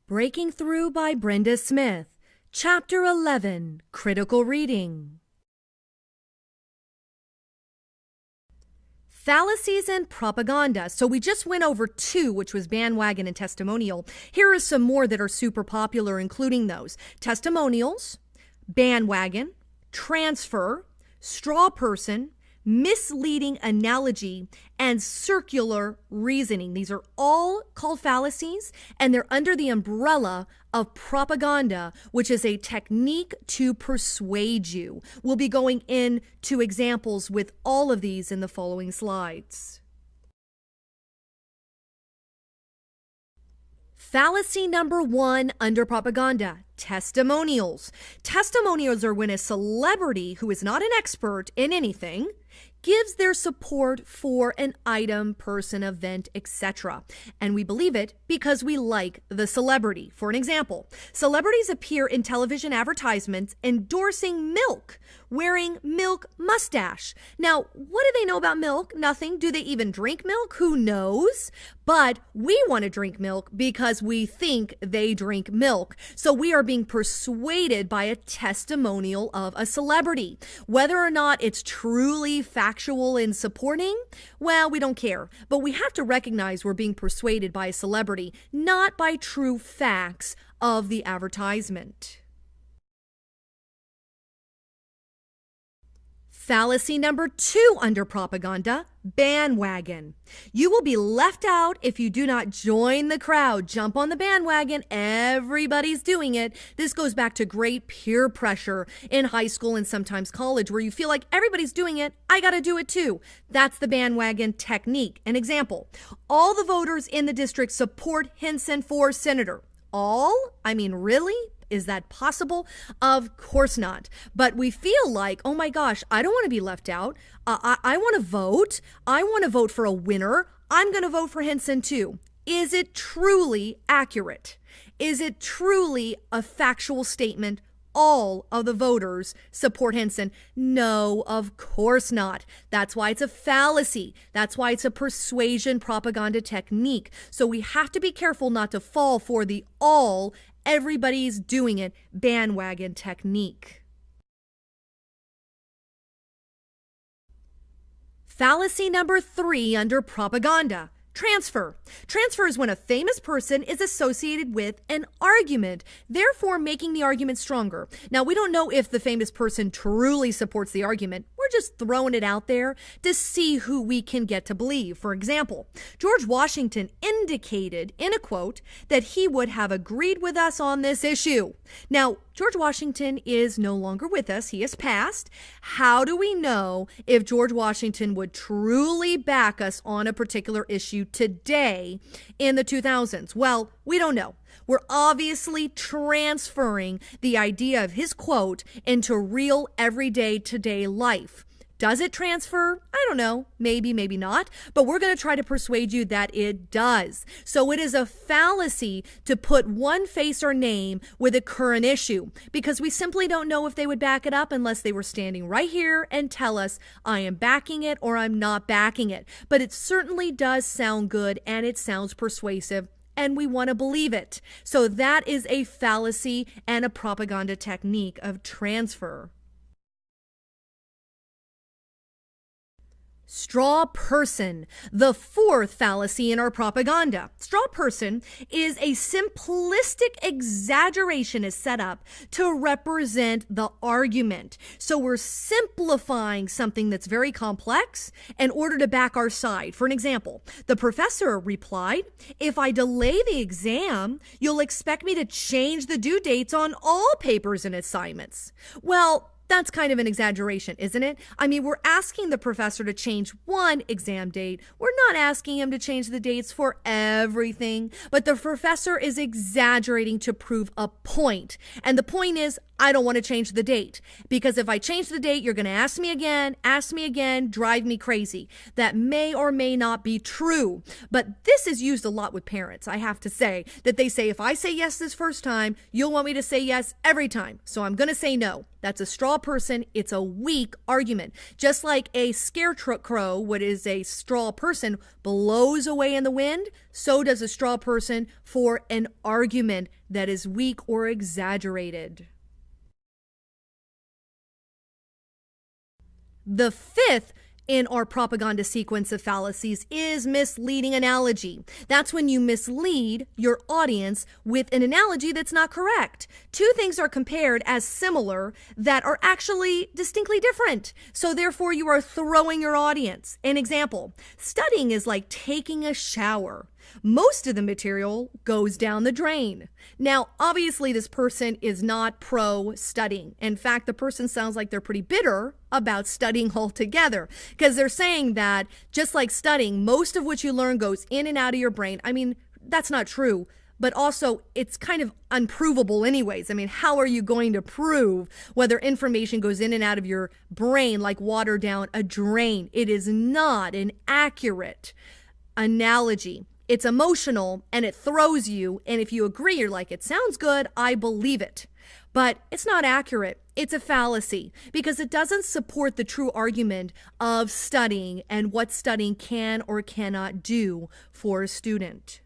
Breaking Through by Brenda Smith. Chapter 11, Critical Reading. Fallacies and propaganda. So we just went over two, which was bandwagon and testimonial. Here are some more that are super popular, including those. Testimonials, bandwagon, transfer, straw person, misleading analogy, and circular reasoning. These are all called fallacies, and they're under the umbrella of propaganda, which is a technique to persuade you. We'll be going into examples with all of these in the following slides. Fallacy number 1 under propaganda, testimonials. Testimonials are when a celebrity who is not an expert in anything gives their support for an item, person, event, etc. And we believe it because we like the celebrity. For an example, celebrities appear in television advertisements endorsing milk, wearing milk mustache. Now, what do they know about milk? Nothing. Do they even drink milk? Who knows? But we want to drink milk because we think they drink milk. So we are being persuaded by a testimonial of a celebrity. Whether or not it's truly factual in supporting, well, we don't care. But we have to recognize we're being persuaded by a celebrity, not by true facts of the advertisement. Fallacy number 2 under propaganda, bandwagon. You will be left out if you do not join the crowd. Jump on the bandwagon. Everybody's doing it. This goes back to great peer pressure in high school and sometimes college, where you feel like everybody's doing it. I got to do it too. That's the bandwagon technique. An example, all the voters in the district support Hinson for senator. All? I mean, really? Is that possible? Of course not. But we feel like, oh my gosh, I don't want to be left out. I want to vote. I want to vote for a winner. I'm going to vote for Hinson too. Is it truly accurate? Is it truly a factual statement? All of the voters support Hinson? No, of course not. That's why it's a fallacy. That's why it's a persuasion propaganda technique. So we have to be careful not to fall for the everybody's doing it bandwagon technique. Fallacy number 3 under propaganda, transfer. Transfer is when a famous person is associated with an argument, therefore making the argument stronger. Now, we don't know if the famous person truly supports the argument. We're just throwing it out there to see who we can get to believe. For example, George Washington indicated in a quote that he would have agreed with us on this issue. Now, George Washington is no longer with us. He has passed. How do we know if George Washington would truly back us on a particular issue today in the 2000s? Well, we don't know. We're obviously transferring the idea of his quote into real everyday today life. Does it transfer? I don't know. Maybe, maybe not. But we're going to try to persuade you that it does. So it is a fallacy to put one face or name with a current issue because we simply don't know if they would back it up unless they were standing right here and tell us, I am backing it or I'm not backing it. But it certainly does sound good and it sounds persuasive, and we want to believe it. So that is a fallacy and a propaganda technique of transfer. Straw person, the 4th fallacy in our propaganda. Straw person is a simplistic exaggeration is set up to represent the argument. So we're simplifying something that's very complex in order to back our side. For an example, the professor replied, if I delay the exam, you'll expect me to change the due dates on all papers and assignments. Well, that's kind of an exaggeration, isn't it? I mean, we're asking the professor to change one exam date. We're not asking him to change the dates for everything. But the professor is exaggerating to prove a point. And the point is, I don't want to change the date, because if I change the date, you're going to ask me again, drive me crazy. That may or may not be true, but this is used a lot with parents. I have to say that they say, if I say yes this first time, you'll want me to say yes every time. So I'm going to say no. That's a straw person. It's a weak argument. Just like a scarecrow, what is a straw person, blows away in the wind, so does a straw person for an argument that is weak or exaggerated. The fifth in our propaganda sequence of fallacies is misleading analogy. That's when you mislead your audience with an analogy that's not correct. Two things are compared as similar that are actually distinctly different. So therefore you are throwing your audience. An example, studying is like taking a shower. Most of the material goes down the drain. Now, obviously, this person is not pro studying. In fact, the person sounds like they're pretty bitter about studying altogether, because they're saying that just like studying, most of what you learn goes in and out of your brain. I mean, that's not true. But also, it's kind of unprovable anyways. I mean, how are you going to prove whether information goes in and out of your brain like water down a drain? It is not an accurate analogy. It's emotional and it throws you. And if you agree, you're like, it sounds good, I believe it. But it's not accurate. It's a fallacy because it doesn't support the true argument of studying and what studying can or cannot do for a student.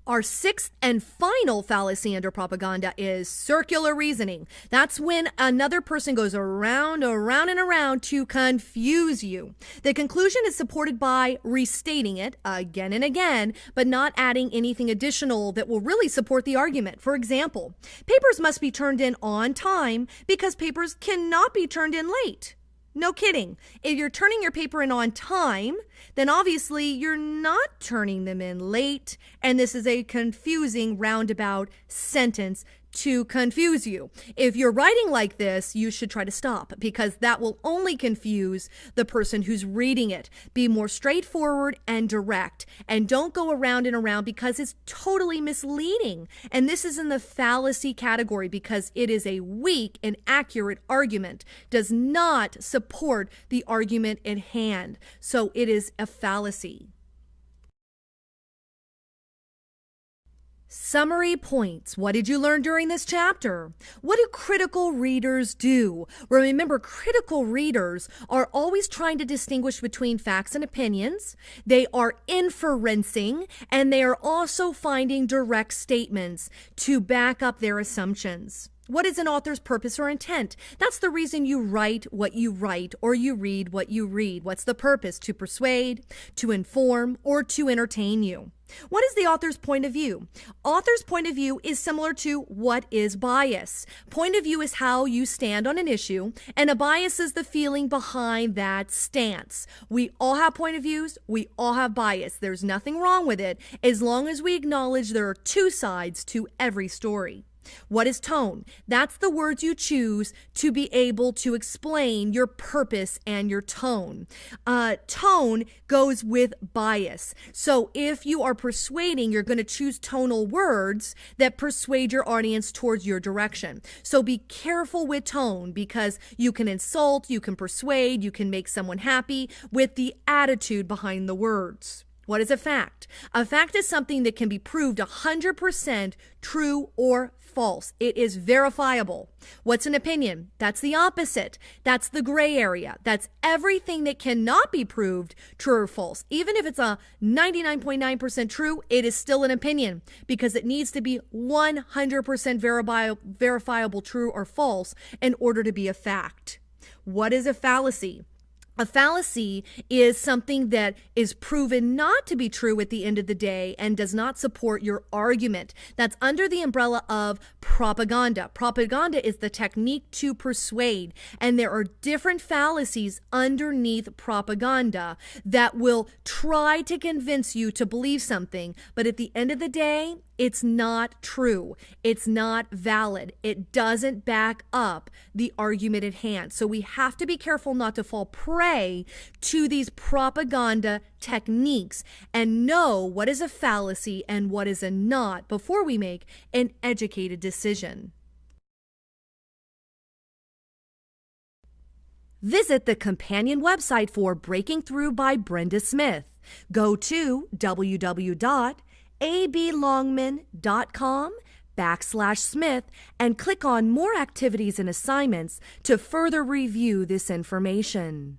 Our sixth and final fallacy under propaganda is circular reasoning. That's when another person goes around and around to confuse you. The conclusion is supported by restating it again and again, but not adding anything additional that will really support the argument. For example, papers must be turned in on time because papers cannot be turned in late. No kidding. If you're turning your paper in on time, then obviously you're not turning them in late. And this is a confusing roundabout sentence to confuse you. If you're writing like this, you should try to stop because that will only confuse the person who's reading it. Be more straightforward and direct and don't go around and around because it's totally misleading. And this is in the fallacy category because it is a weak and accurate argument, does not support the argument at hand. So it is a fallacy. Summary points. What did you learn during this chapter? What do critical readers do? Remember, critical readers are always trying to distinguish between facts and opinions. They are inferencing, and they are also finding direct statements to back up their assumptions. What is an author's purpose or intent? That's the reason you write what you write or you read what you read. What's the purpose? To persuade, to inform, or to entertain you. What is the author's point of view? Author's point of view is similar to what is bias. Point of view is how you stand on an issue, and a bias is the feeling behind that stance. We all have point of views. We all have bias. There's nothing wrong with it as long as we acknowledge there are two sides to every story. What is tone? That's the words you choose to be able to explain your purpose and your tone. Tone goes with bias. So if you are persuading, you're going to choose tonal words that persuade your audience towards your direction. So be careful with tone because you can insult, you can persuade, you can make someone happy with the attitude behind the words. What is a fact? A fact is something that can be proved 100% true or false. It is verifiable. What's an opinion? That's the opposite. That's the gray area. That's everything that cannot be proved true or false. Even if it's a 99.9% true, it is still an opinion because it needs to be 100% verifiable true or false in order to be a fact. What is a fallacy? A fallacy is something that is proven not to be true at the end of the day and does not support your argument. That's under the umbrella of propaganda. Propaganda is the technique to persuade, and there are different fallacies underneath propaganda that will try to convince you to believe something, but at the end of the day, it's not true. It's not valid. It doesn't back up the argument at hand. So we have to be careful not to fall prey way to these propaganda techniques and know what is a fallacy and what is a not before we make an educated decision. Visit the companion website for Breaking Through by Brenda Smith. Go to www.ablongman.com/Smith and click on More Activities and Assignments to further review this information.